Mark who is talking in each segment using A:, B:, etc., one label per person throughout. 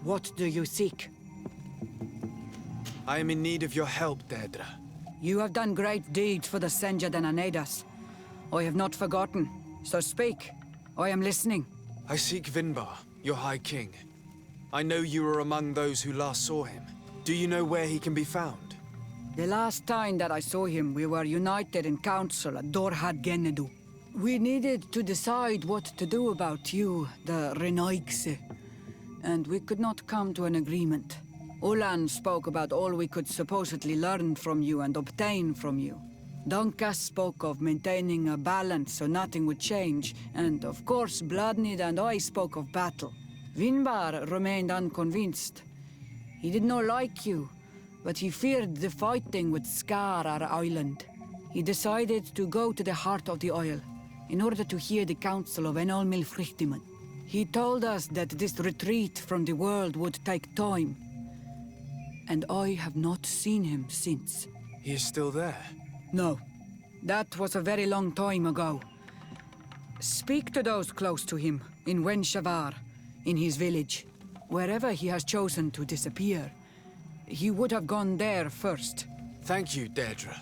A: What do you seek?
B: I am in need of your help, Deirdre.
A: You have done great deeds for the Senja and Anedas. I have not forgotten, so speak. I am listening.
B: I seek Vinbar, your High King. I know you were among those who last saw him. Do you know where he can be found?
A: The last time that I saw him, we were united in council at Dorhad Genedu. We needed to decide what to do about you, the Renaigse, and we could not come to an agreement. Ulan spoke about all we could supposedly learn from you and obtain from you. Dunkas spoke of maintaining a balance so nothing would change, and of course Bloodnid and I spoke of battle. Vinbar remained unconvinced. He did not like you, but he feared the fighting would scar our island. He decided to go to the heart of the isle, in order to hear the counsel of Enol Milfrichtiman. He told us that this retreat from the world would take time, and I have not seen him since.
B: He is still there?
A: No. That was a very long time ago. Speak to those close to him, in Wenshavar, in his village. Wherever he has chosen to disappear, he would have gone there first.
B: Thank you, Deirdre.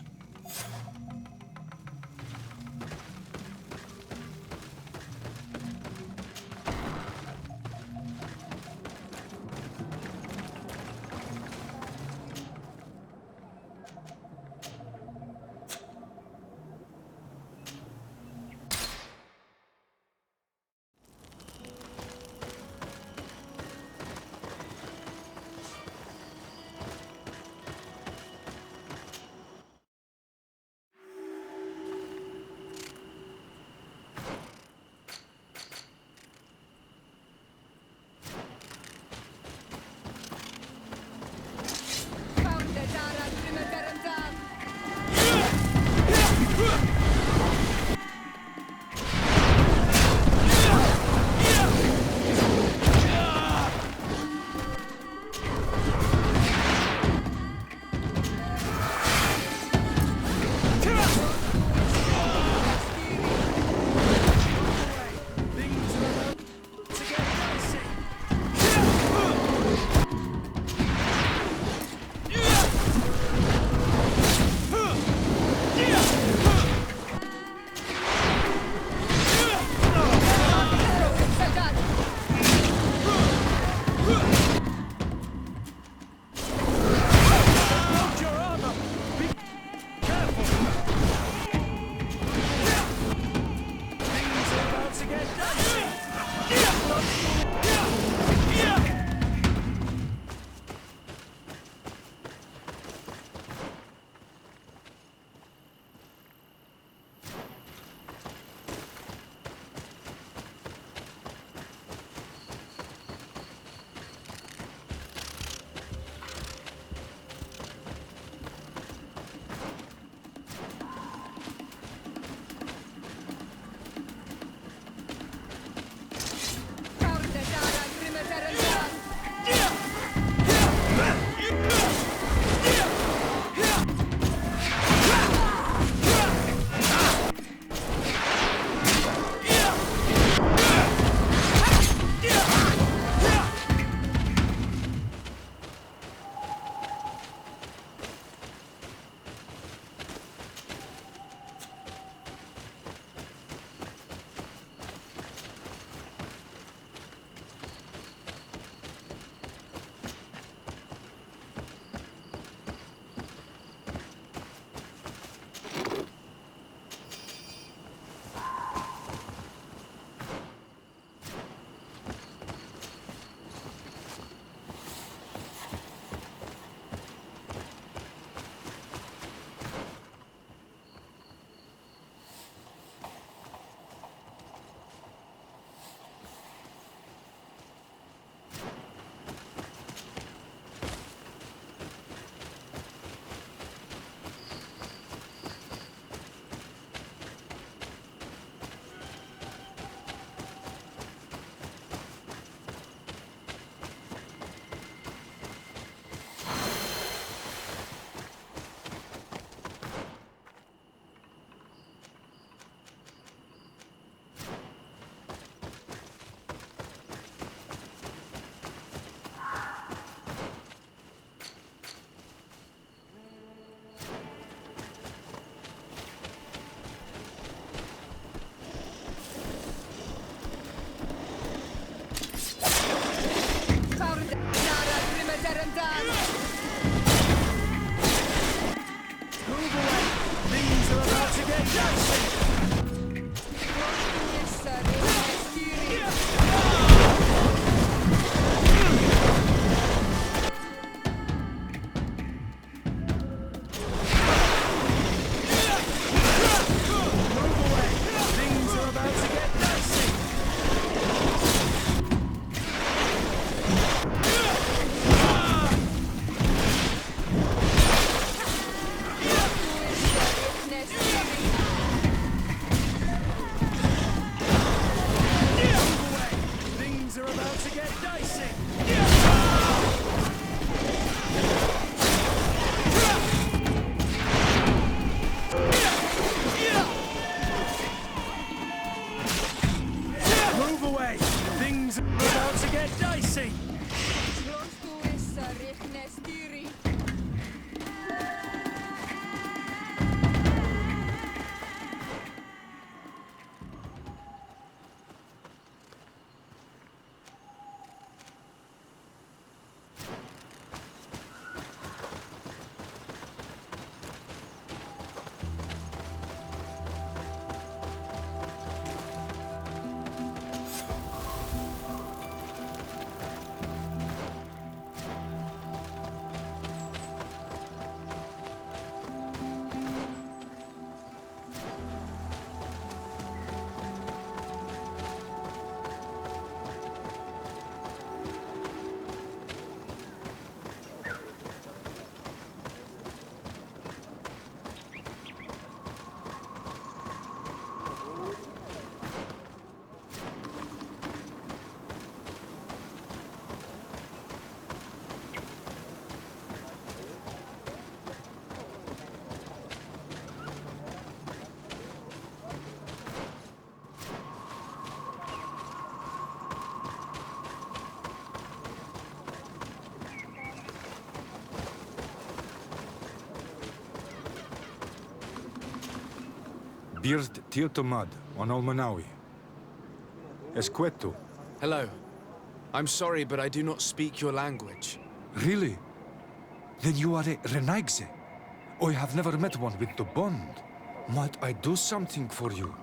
C: Birt Tirtomad on Almanawi. Esqueto.
B: Hello. I'm sorry, but I do not speak your language.
C: Really? Then you are a Renaigse. I have never met one with the bond. Might I do something for you?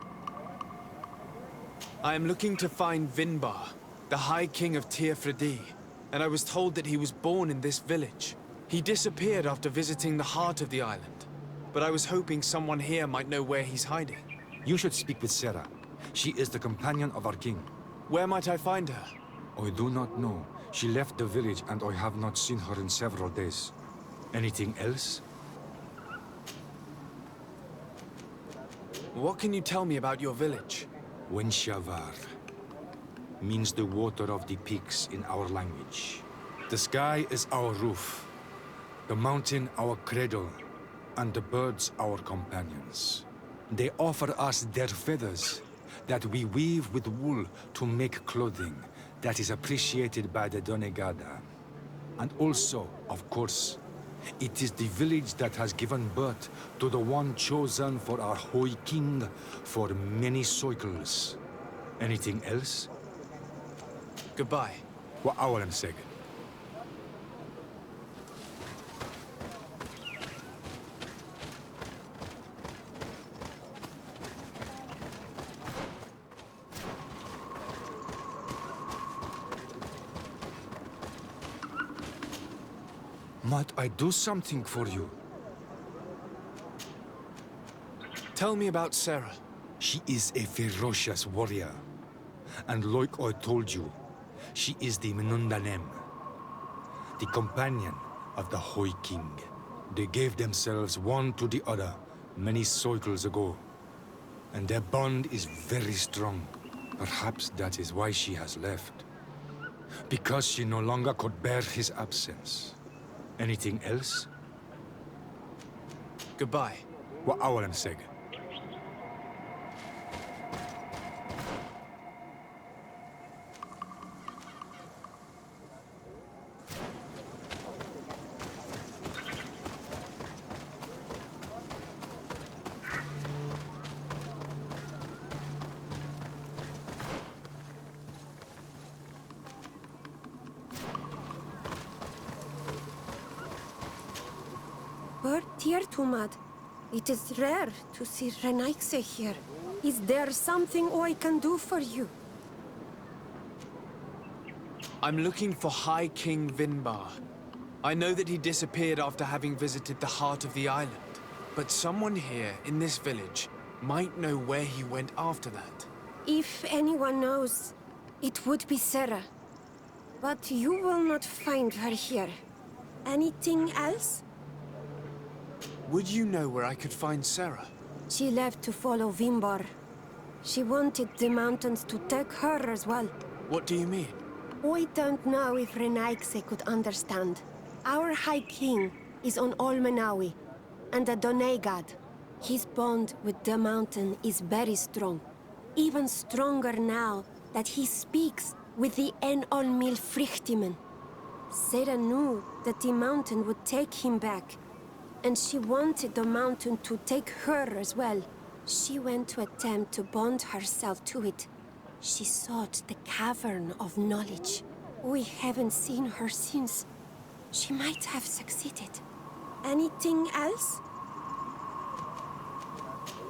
B: I am looking to find Vinbar, the High King of Tirfredi, and I was told that he was born in this village. He disappeared after visiting the heart of the island, but I was hoping someone here might know where he's hiding.
C: You should speak with Cera. She is the companion of our king.
B: Where might I find her?
C: I do not know. She left the village and I have not seen her in several days. Anything else?
B: What can you tell me about your village?
C: Wenshavar means the water of the peaks in our language. The sky is our roof, the mountain our cradle, and the birds our companions. They offer us their feathers that we weave with wool to make clothing that is appreciated by the Donegada. And also, of course, it is the village that has given birth to the one chosen for our Hoi King for many cycles. Anything else?
B: Goodbye.
C: Wa'awalan seg. Might I do something for you?
B: Tell me about Cera.
C: She is a ferocious warrior. And like I told you, she is the Menundanem, the companion of the Hoi King. They gave themselves one to the other many cycles ago. And their bond is very strong. Perhaps that is why she has left. Because she no longer could bear his absence. Anything else?
B: Goodbye.
C: Wa'awalan seg.
D: Tumad, it is rare to see Renaigse here. Is there something I can do for you?
B: I'm looking for High King Vinbar. I know that he disappeared after having visited the heart of the island. But someone here in this village might know where he went after that.
D: If anyone knows, it would be Cera. But you will not find her here. Anything else?
B: Would you know where I could find Cera?
D: She left to follow Vinbar. She wanted the mountains to take her as well.
B: What do you mean?
D: I don't know if Renaigse could understand. Our High King is on Almanawi, and the Donegad. His bond with the mountain is very strong. Even stronger now that he speaks with the En-Olmil Frichtimen. Cera knew that the mountain would take him back, and she wanted the mountain to take her as well. She went to attempt to bond herself to it. She sought the Cavern of Knowledge. We haven't seen her since. She might have succeeded. Anything else?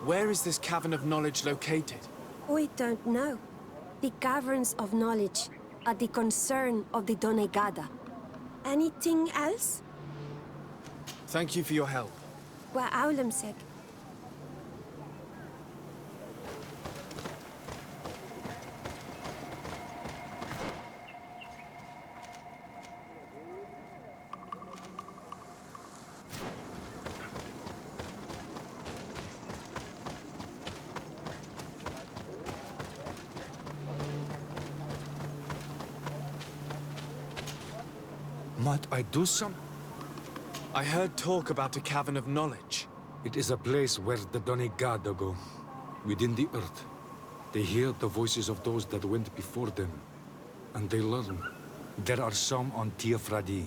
B: Where is this Cavern of Knowledge located?
D: We don't know. The Caverns of Knowledge are the concern of the Donegada. Anything else?
B: Thank you for your help.
D: Wa'aulamsek.
C: Might I do some?
B: I heard talk about a Cavern of Knowledge.
C: It is a place where the Donegada go, within the earth. They hear the voices of those that went before them, and they learn. There are some on Tirfredi.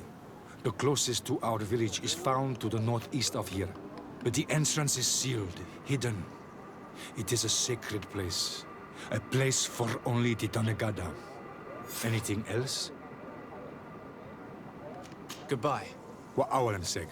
C: The closest to our village is found to the northeast of here. But the entrance is sealed, hidden. It is a sacred place. A place for only the Donegada. Anything else?
B: Goodbye.
C: What our seg?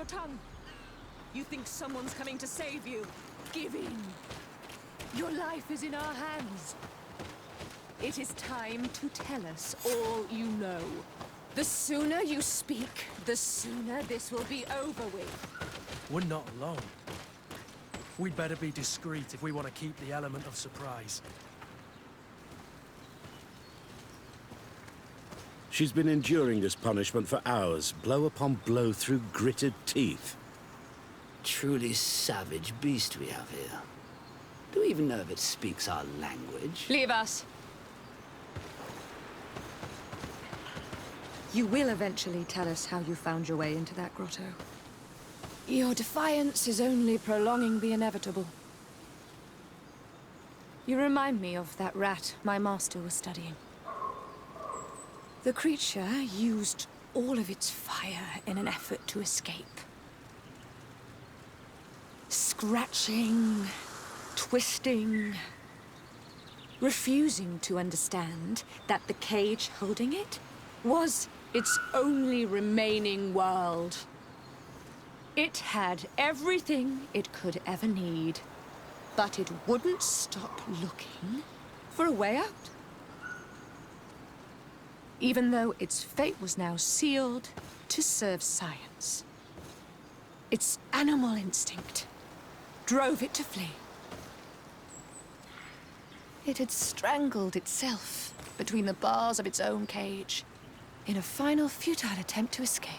E: your tongue. You think someone's coming to save you? Give in. Your life is in our hands. It is time to tell us all you know. The sooner you speak, the sooner this will be over with.
F: We're not alone. We'd better be discreet if we want to keep the element of surprise.
G: She's been enduring this punishment for hours, blow upon blow through gritted teeth.
H: Truly savage beast we have here. Do we even know if it speaks our language?
E: Leave us. You will eventually tell us how you found your way into that grotto. Your defiance is only prolonging the inevitable. You remind me of that rat my master was studying. The creature used all of its fire in an effort to escape. Scratching, twisting, refusing to understand that the cage holding it was its only remaining world. It had everything it could ever need, but it wouldn't stop looking for a way out. Even though its fate was now sealed to serve science. Its animal instinct drove it to flee. It had strangled itself between the bars of its own cage in a final futile attempt to escape.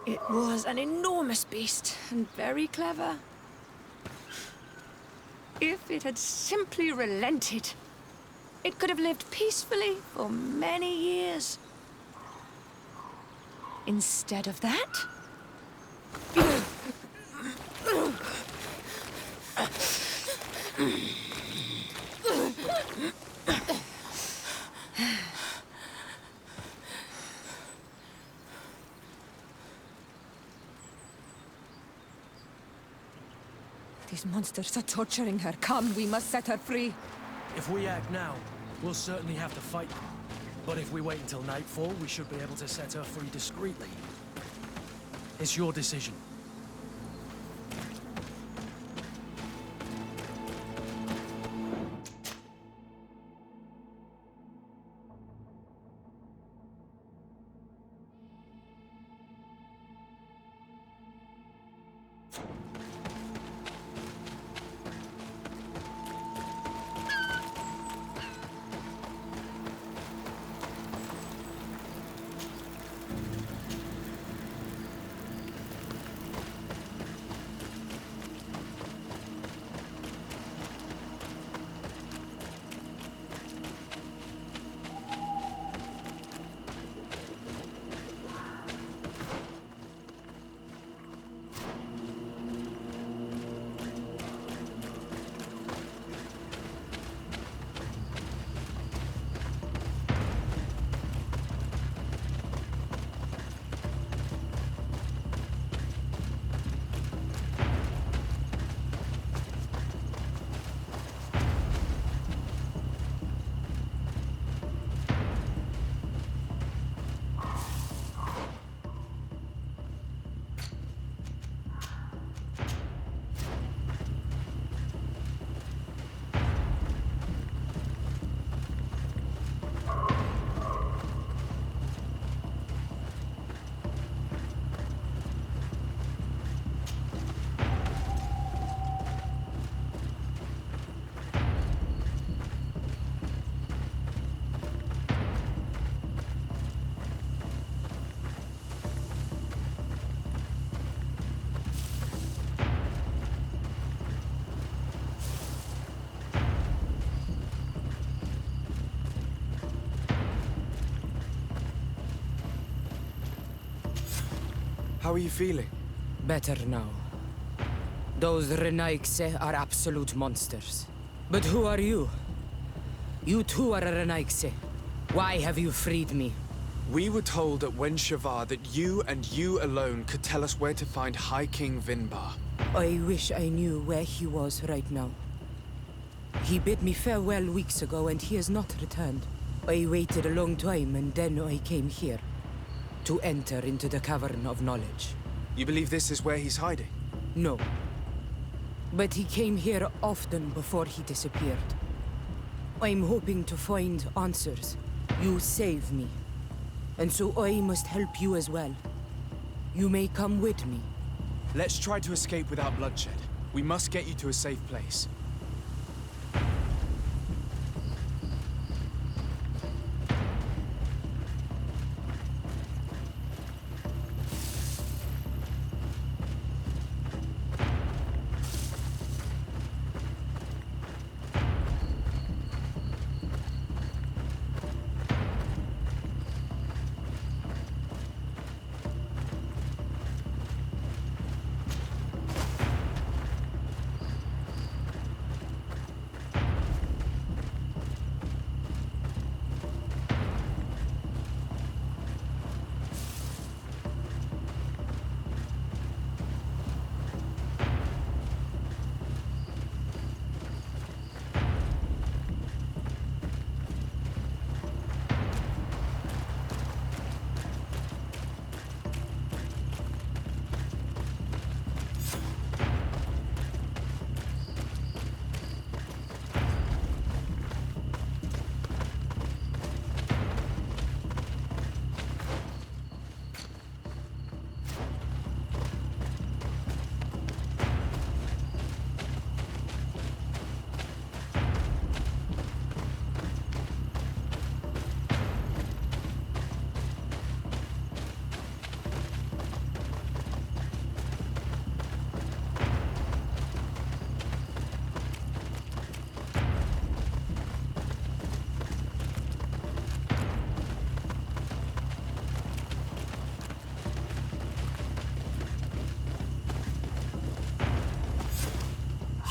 E: It was an enormous beast and very clever. If it had simply relented, it could have lived peacefully for many years. Instead of that, these monsters are torturing her. Come, we must set her free.
F: If we act now, we'll certainly have to fight them. But if we wait until nightfall, we should be able to set her free discreetly. It's your decision.
B: How are you feeling?
I: Better now. Those Renaigse are absolute monsters. But who are you? You too are a Renaigse. Why have you freed me?
B: We were told at Wen Shavar that you and you alone could tell us where to find High King Vinbar.
I: I wish I knew where he was right now. He bid me farewell weeks ago and he has not returned. I waited a long time and then I came here. to enter into the Cavern of Knowledge.
B: You believe this is where he's hiding?
I: No. But he came here often before he disappeared. I'm hoping to find answers. You saved me. And so I must help you as well. You may come with me.
B: Let's try to escape without bloodshed. We must get you to a safe place.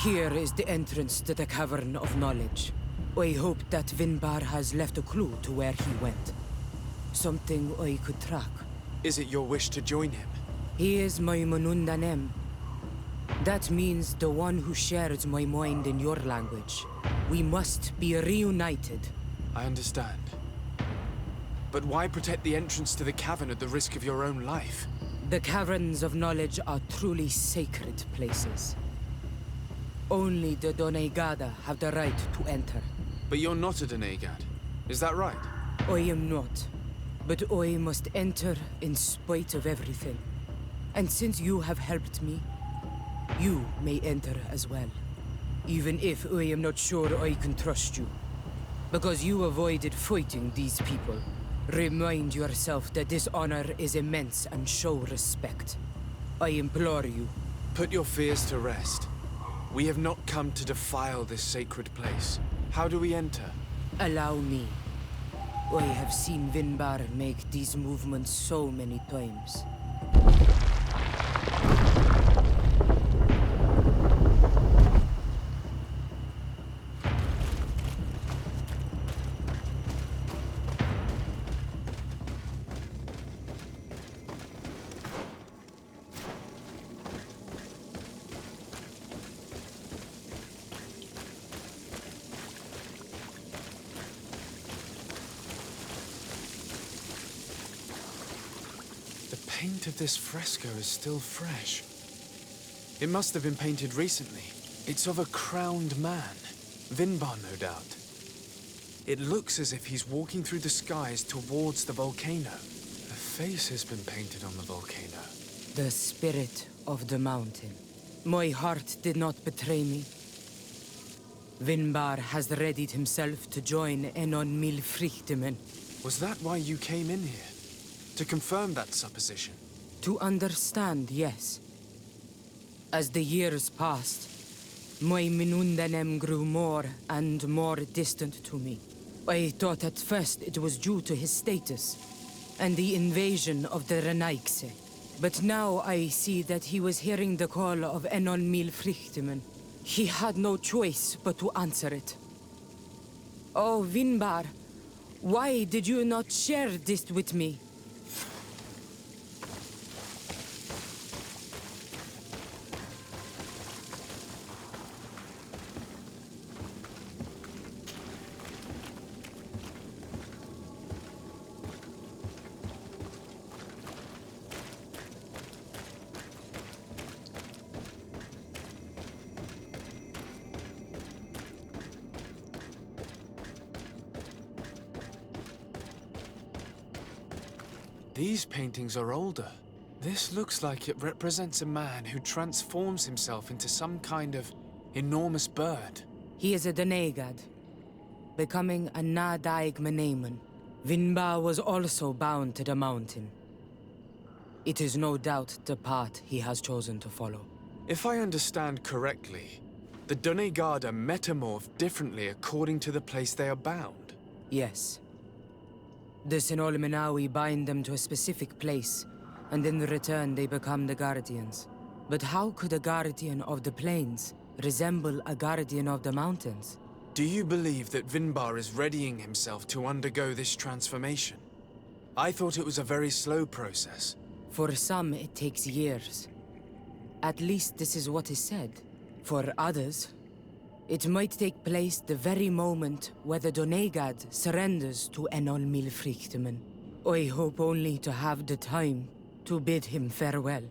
I: Here is the entrance to the Cavern of Knowledge. I hope that Vinbar has left a clue to where he went. Something I could track.
B: Is it your wish to join him?
I: He is my Manundanem. That means the one who shares my mind in your language. We must be reunited.
B: I understand. But why protect the entrance to the cavern at the risk of your own life?
I: The Caverns of Knowledge are truly sacred places. Only the Doneigada have the right to enter.
B: But you're not a Doneigad. Is that right?
I: I am not. But I must enter in spite of everything. And since you have helped me, you may enter as well. Even if I am not sure I can trust you. Because you avoided fighting these people. Remind yourself that this honor is immense and show respect. I implore you.
B: Put your fears to rest. We have not come to defile this sacred place. How do we enter?
I: Allow me. I have seen Vinbar make these movements so many times.
B: The paint of this fresco is still fresh. It must have been painted recently. It's of a crowned man. Vinbar, no doubt. It looks as if he's walking through the skies towards the volcano. A face has been painted on the volcano.
I: The spirit of the mountain. My heart did not betray me. Vinbar has readied himself to join Enon Milfrichtemen.
B: Was that why you came in here? To confirm that supposition?
I: To understand, yes. As the years passed, my Minundanem grew more and more distant to me. I thought at first it was due to his status and the invasion of the Renaigse. But now I see that he was hearing the call of Enon Milfrichtemen. He had no choice but to answer it. Oh, Vinbar, why did you not share this with me?
B: These paintings are older. This looks like it represents a man who transforms himself into some kind of enormous bird.
I: He is a Donegad, becoming a Nadaig Meneman. Vinbar was also bound to the mountain. It is no doubt the path he has chosen to follow.
B: If I understand correctly, the Donegad are metamorphed differently according to the place they are bound.
I: Yes. The Sinolmenawi bind them to a specific place, and in return they become the Guardians. But how could a Guardian of the Plains resemble a Guardian of the Mountains?
B: Do you believe that Vinbar is readying himself to undergo this transformation? I thought it was a very slow process.
I: For some, it takes years. At least this is what is said. For others, it might take place the very moment where the Donegad surrenders to Enol Milfrichtemen. I hope only to have the time to bid him farewell.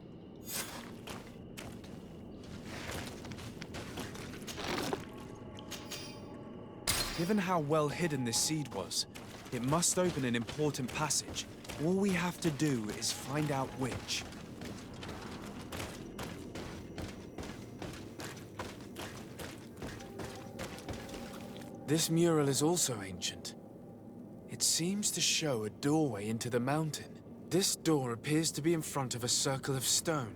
B: Given how well hidden this seed was, it must open an important passage. All we have to do is find out which. This mural is also ancient. It seems to show a doorway into the mountain. This door appears to be in front of a circle of stone.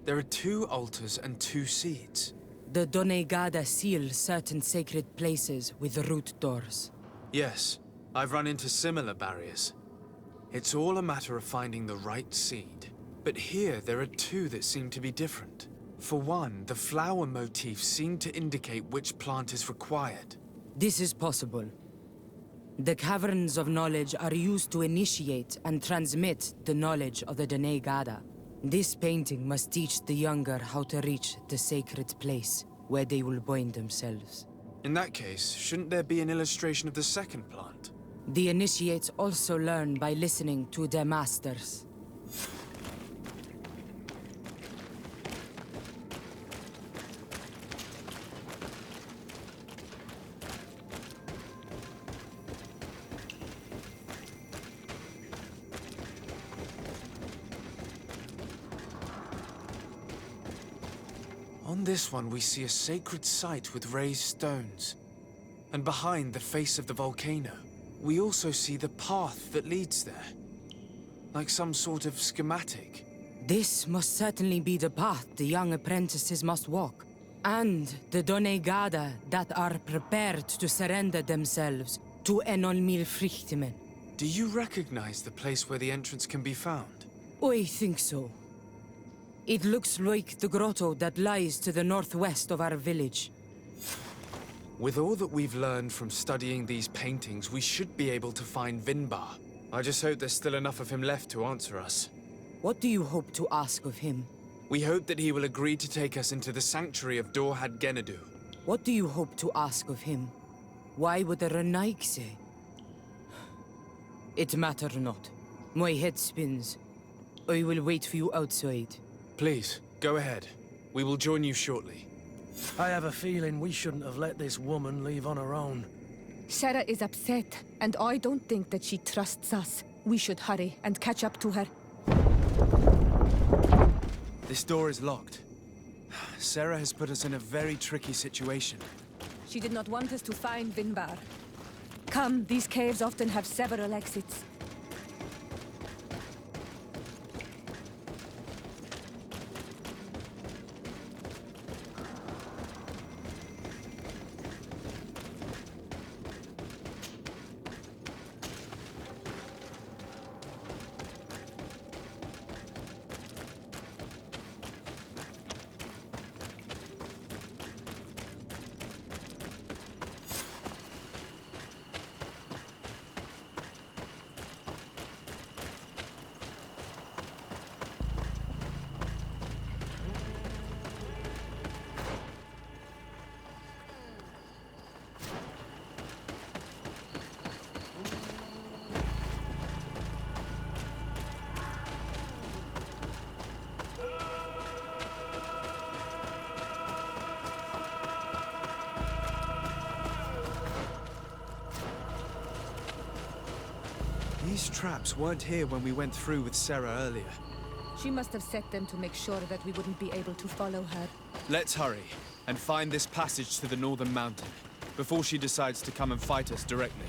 B: There are 2 altars and 2 seeds.
I: The Donegada seal certain sacred places with root doors.
B: Yes, I've run into similar barriers. It's all a matter of finding the right seed. But here there are 2 that seem to be different. For one, the flower motifs seem to indicate which plant is required.
I: This is possible. The caverns of knowledge are used to initiate and transmit the knowledge of the Donegada. This painting must teach the younger how to reach the sacred place where they will bind themselves.
B: In that case, shouldn't there be an illustration of the second plant?
I: The initiates also learn by listening to their masters.
B: On this one, we see a sacred site with raised stones. And behind the face of the volcano, we also see the path that leads there. Like some sort of schematic.
I: This must certainly be the path the young apprentices must walk. And the Donegada that are prepared to surrender themselves to Enol Milfrichtemen.
B: Do you recognize the place where the entrance can be found?
I: I think so. It looks like the grotto that lies to the northwest of our village.
B: With all that we've learned from studying these paintings, we should be able to find Vinbar. I just hope there's still enough of him left to answer us.
I: What do you hope to ask of him?
B: We hope that he will agree to take us into the sanctuary of Dorhad Genadu.
I: What do you hope to ask of him? Why would the Renaik say? It matter not. My head spins. I will wait for you outside.
B: Please, go ahead. We will join you shortly.
F: I have a feeling we shouldn't have let this woman leave on her own.
E: Cera is upset, and I don't think that she trusts us. We should hurry and catch up to her.
B: This door is locked. Cera has put us in a very tricky situation.
E: She did not want us to find Vinbar. Come, these caves often have several exits.
B: These traps weren't here when we went through with Cera earlier.
E: She must have set them to make sure that we wouldn't be able to follow her.
B: Let's hurry and find this passage to the northern mountain before she decides to come and fight us directly.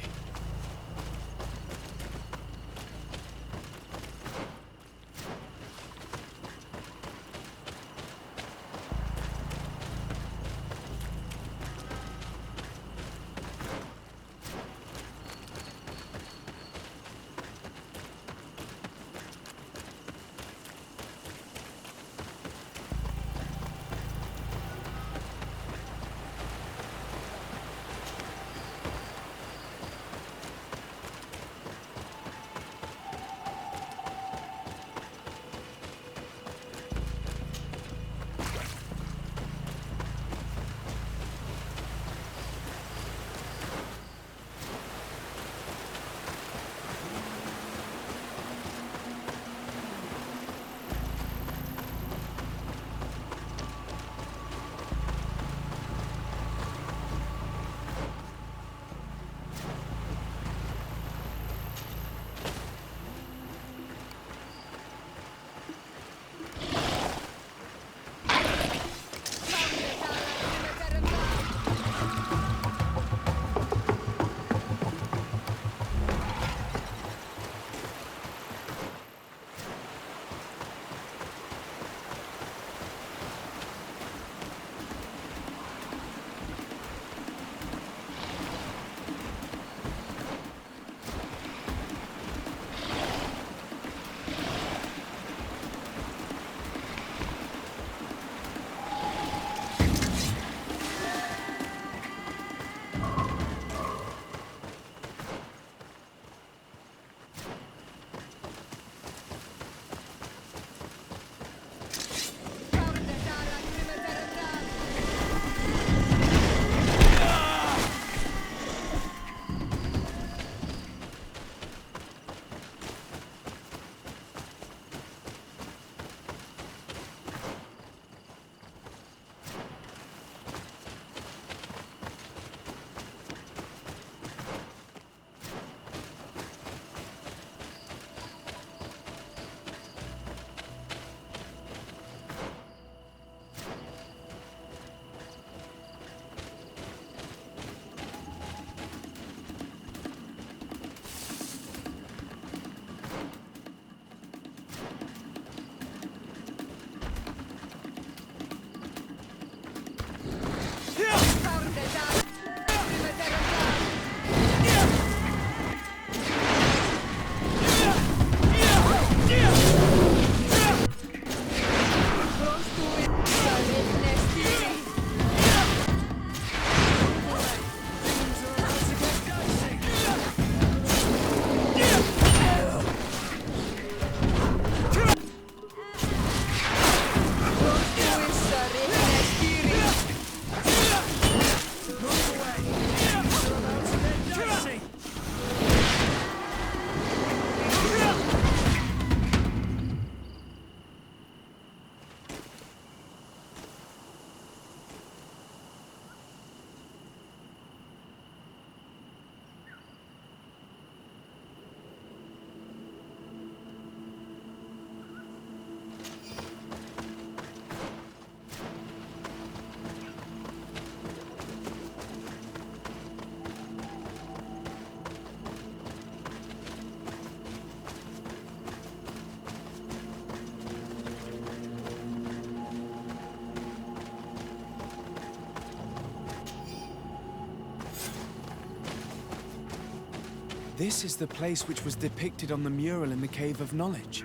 B: This is the place which was depicted on the mural in the Cave of Knowledge.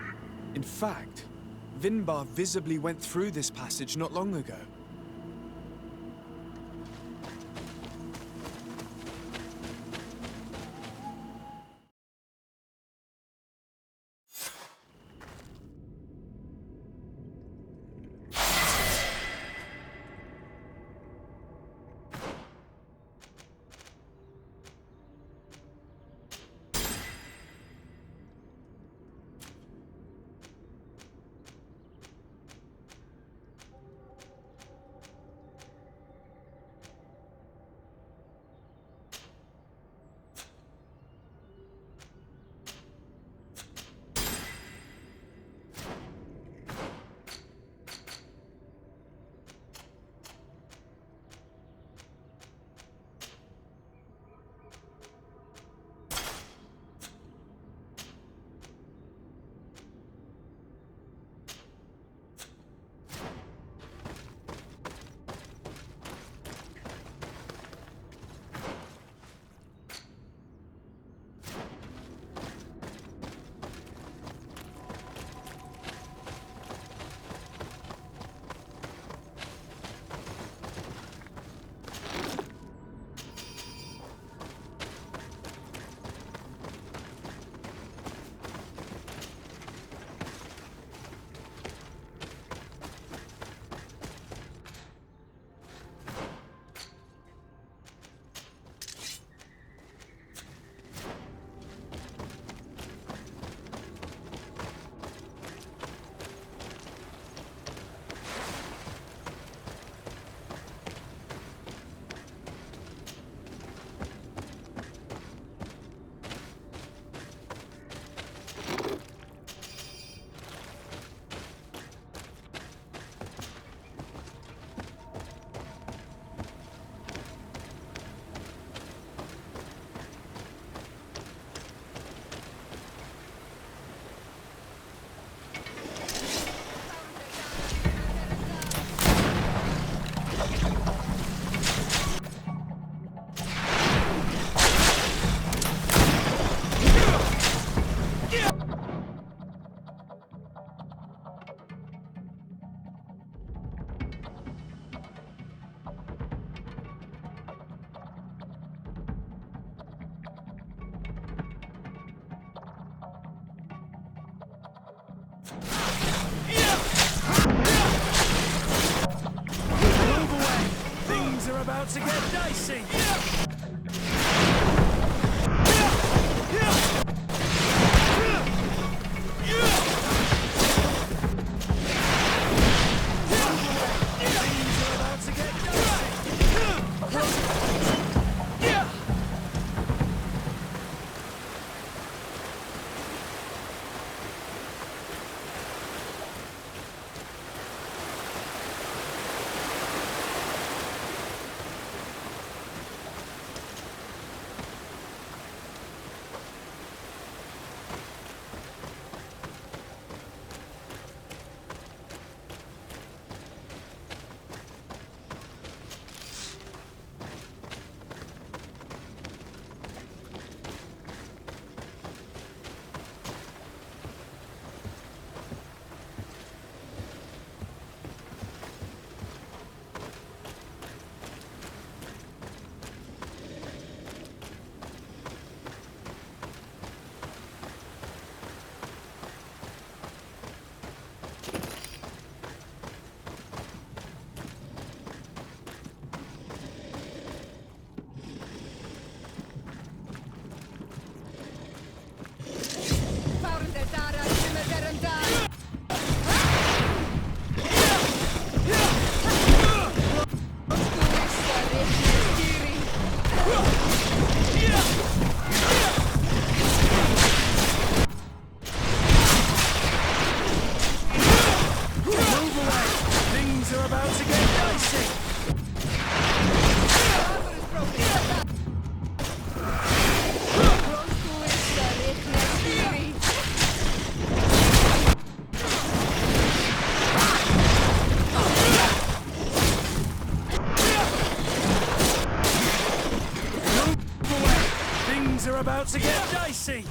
B: In fact, Vinbar visibly went through this passage not long ago.
F: about to get dicey! Are about to get dicey!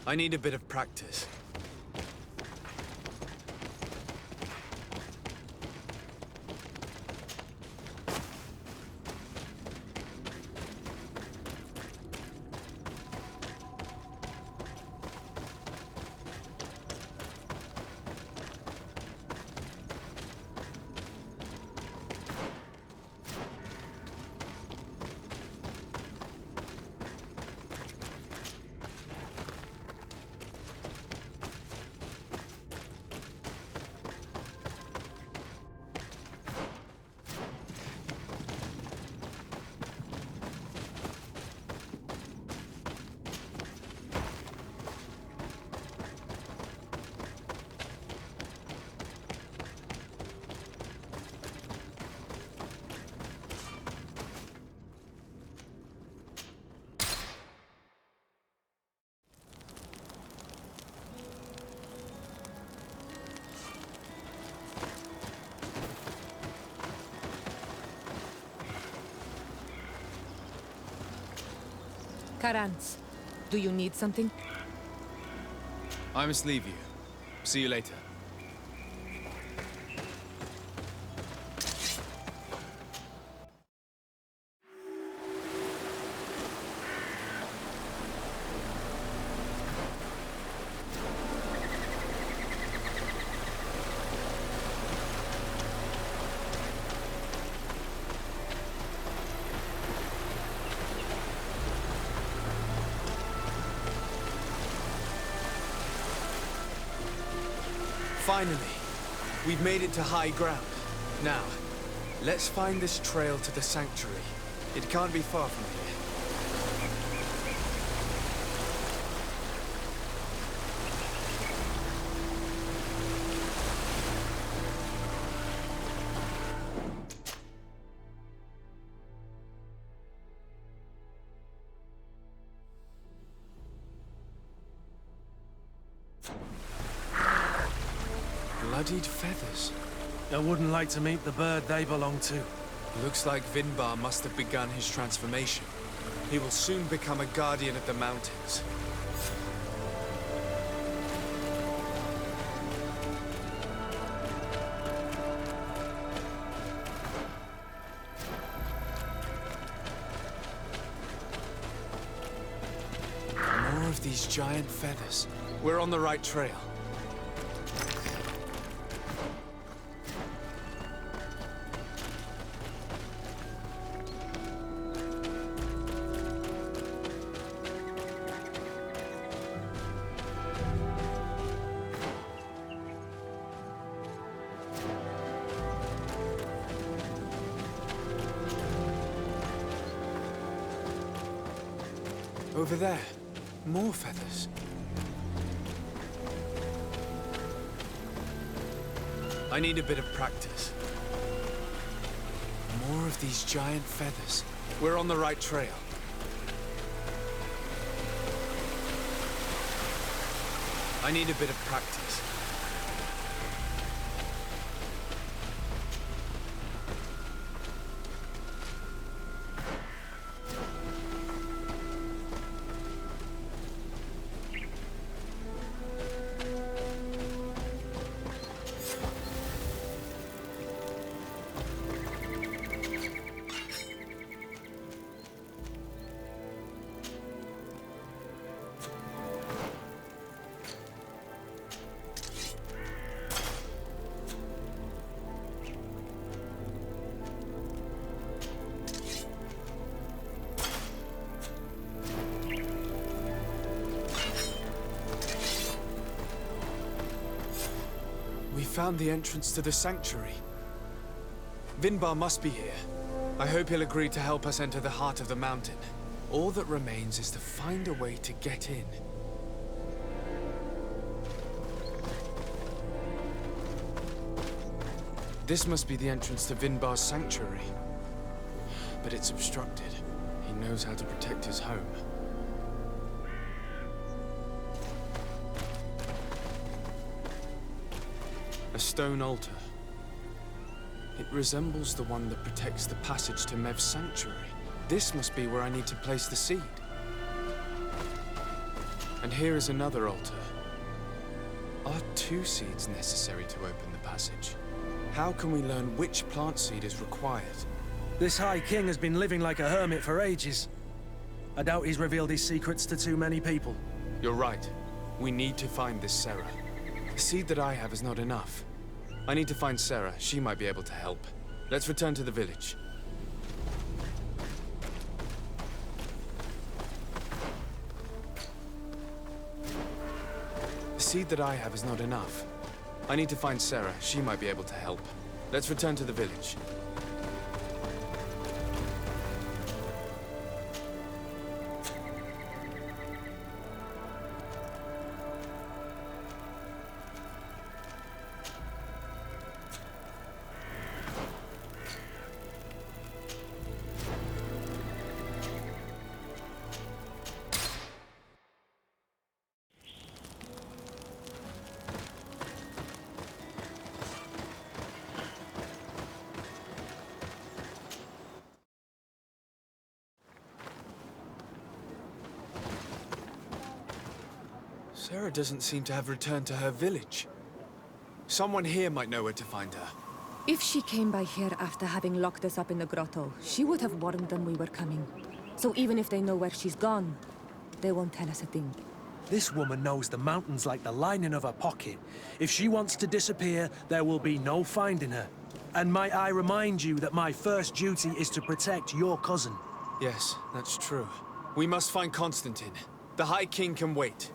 B: I need a bit of practice.
E: Karans, do you need something?
B: I must leave you. See you later. Finally, we've made it to high ground. Now, let's find this trail to the sanctuary. It can't be far from here. Bloodied feathers.
F: I wouldn't like to meet the bird they belong to.
B: Looks like Vinbar must have begun his transformation. He will soon become a guardian of the mountains. More of these giant feathers. We're on the right trail. Over there, more feathers. I need a bit of practice. More of these giant feathers. We're on the right trail. I need a bit of practice. We found the entrance to the sanctuary. Vinbar must be here. I hope he'll agree to help us enter the heart of the mountain. All that remains is to find a way to get in. This must be the entrance to Vinbar's sanctuary. But it's obstructed. He knows how to protect his home. A stone altar. It resembles the one that protects the passage to Mev's sanctuary. This must be where I need to place the seed. And here is another altar. Are 2 seeds necessary to open the passage? How can we learn which plant seed is required?
F: This High King has been living like a hermit for ages. I doubt he's revealed his secrets to too many people.
B: You're right. We need to find this Cera. The seed that I have is not enough. I need to find Cera. She might be able to help. Let's return to the village. The seed that I have is not enough. I need to find Cera. She might be able to help. Let's return to the village. Cera doesn't seem to have returned to her village. Someone here might know where to find her.
E: If she came by here after having locked us up in the grotto, she would have warned them we were coming. So even if they know where she's gone, they won't tell us a thing.
F: This woman knows the mountains like the lining of her pocket. If she wants to disappear, there will be no finding her. And might I remind you that my first duty is to protect your cousin.
B: Yes, that's true. We must find Constantine. The High King can wait.